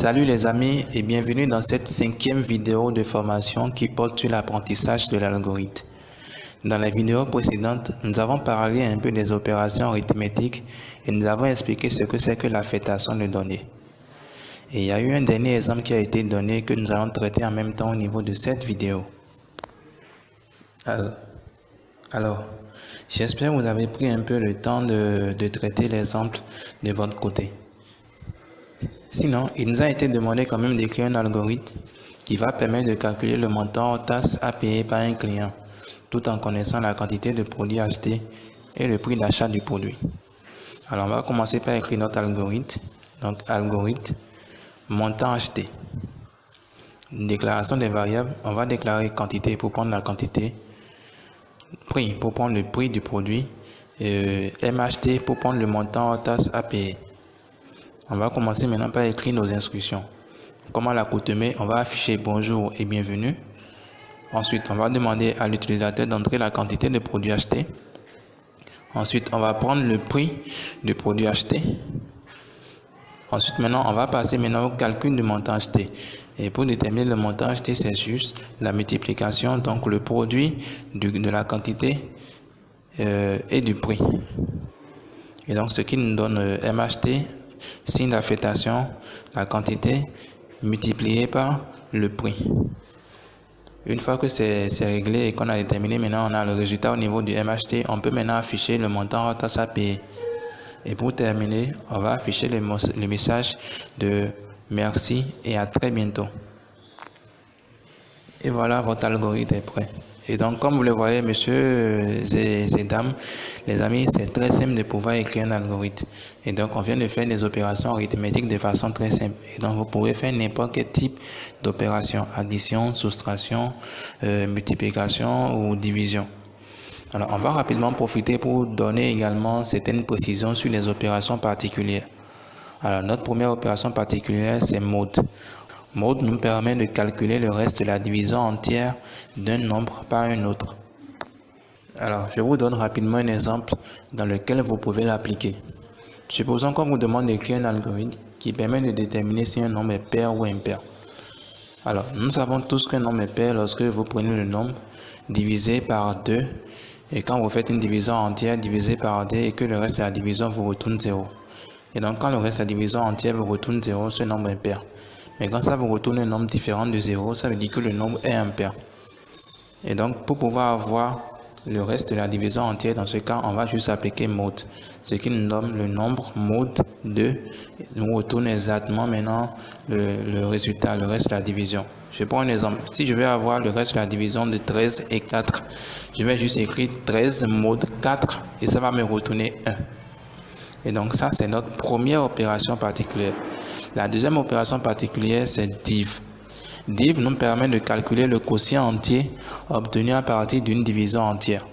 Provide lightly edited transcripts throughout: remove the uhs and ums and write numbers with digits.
Salut les amis et bienvenue dans cette 5e vidéo de formation qui porte sur l'apprentissage de l'algorithme. Dans la vidéo précédente, nous avons parlé un peu des opérations arithmétiques et nous avons expliqué ce que c'est que l'affectation de données. Et il y a eu un dernier exemple qui a été donné que nous allons traiter en même temps au niveau de cette vidéo. Alors, j'espère que vous avez pris un peu le temps de traiter l'exemple de votre côté. Sinon, il nous a été demandé quand même d'écrire un algorithme qui va permettre de calculer le montant hors taxe à payer par un client, tout en connaissant la quantité de produits achetés et le prix d'achat du produit. Alors, on va commencer par écrire notre algorithme. Donc, algorithme, montant acheté. Déclaration des variables, on va déclarer quantité pour prendre la quantité, prix pour prendre le prix du produit, MHT pour prendre le montant hors taxe à payer. On va commencer maintenant par écrire nos instructions. Comme à l'accoutumée, on va afficher bonjour et bienvenue. Ensuite, on va demander à l'utilisateur d'entrer la quantité de produits achetés. Ensuite, on va prendre le prix du produit acheté. Ensuite, maintenant, on va passer au calcul du montant acheté. Et pour déterminer le montant acheté, c'est juste la multiplication, donc le produit de la quantité et du prix. Et donc, ce qui nous donne MHT, signe d'affectation, la quantité multipliée par le prix. Une fois que c'est réglé et qu'on a déterminé, maintenant on a le résultat au niveau du MHT, on peut maintenant afficher le montant hors taxe à payer. Et pour terminer, on va afficher le message de merci et à très bientôt. Et voilà, votre algorithme est prêt. Et donc, comme vous le voyez, messieurs et dames, les amis, c'est très simple de pouvoir écrire un algorithme. Et donc, on vient de faire des opérations arithmétiques de façon très simple. Et donc, vous pouvez faire n'importe quel type d'opération, addition, soustraction, multiplication ou division. Alors, on va rapidement profiter pour donner également certaines précisions sur les opérations particulières. Alors, notre première opération particulière, c'est mode. Mode nous permet de calculer le reste de la division entière d'un nombre par un autre. Alors, je vous donne rapidement un exemple dans lequel vous pouvez l'appliquer. Supposons qu'on vous demande d'écrire un algorithme qui permet de déterminer si un nombre est pair ou impair. Alors, nous savons tous qu'un nombre est pair lorsque vous prenez le nombre divisé par 2 et quand vous faites une division entière divisée par 2 et que le reste de la division vous retourne 0. Et donc, quand le reste de la division entière vous retourne 0, ce nombre est pair. Mais quand ça vous retourne un nombre différent de 0, ça veut dire que le nombre est impair. Et donc, pour pouvoir avoir le reste de la division entière, dans ce cas, on va juste appliquer mode. Ce qui nous donne le nombre mode 2 nous retourne exactement maintenant le résultat, le reste de la division. Je prends un exemple. Si je veux avoir le reste de la division de 13 et 4, je vais juste écrire 13 mode 4 et ça va me retourner 1. Et donc ça, c'est notre première opération particulière. La deuxième opération particulière, c'est div. Div nous permet de calculer le quotient entier obtenu à partir d'une division entière.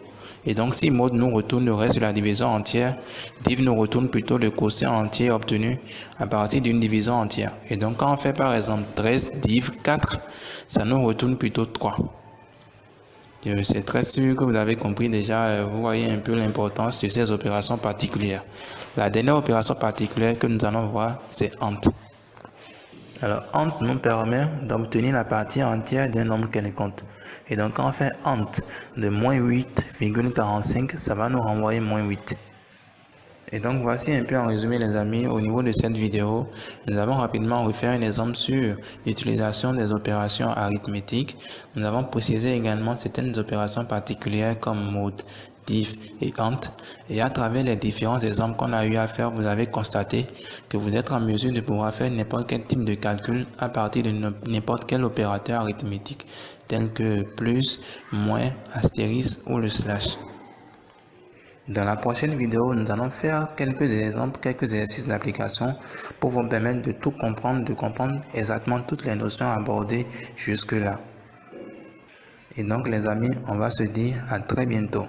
Et donc, si mode nous retourne le reste de la division entière, div nous retourne plutôt le quotient entier obtenu à partir d'une division entière. Et donc, quand on fait par exemple 13 div 4, ça nous retourne plutôt 3. C'est très sûr que vous avez compris déjà, vous voyez un peu l'importance de ces opérations particulières. La dernière opération particulière que nous allons voir, c'est AND. Alors, AND nous permet d'obtenir la partie entière d'un nombre quelconque. Et donc, quand on fait AND de moins 8,45, ça va nous renvoyer moins 8. Et donc, voici un peu en résumé, les amis, au niveau de cette vidéo, nous avons rapidement refait un exemple sur l'utilisation des opérations arithmétiques. Nous avons précisé également certaines opérations particulières comme mode, div et AND. Et à travers les différents exemples qu'on a eu à faire, vous avez constaté que vous êtes en mesure de pouvoir faire n'importe quel type de calcul à partir de n'importe quel opérateur arithmétique, tel que plus, moins, astérisque ou le slash. Dans la prochaine vidéo, nous allons faire quelques exemples, quelques exercices d'application pour vous permettre de tout comprendre, de comprendre exactement toutes les notions abordées jusque-là. Et donc les amis, on va se dire à très bientôt.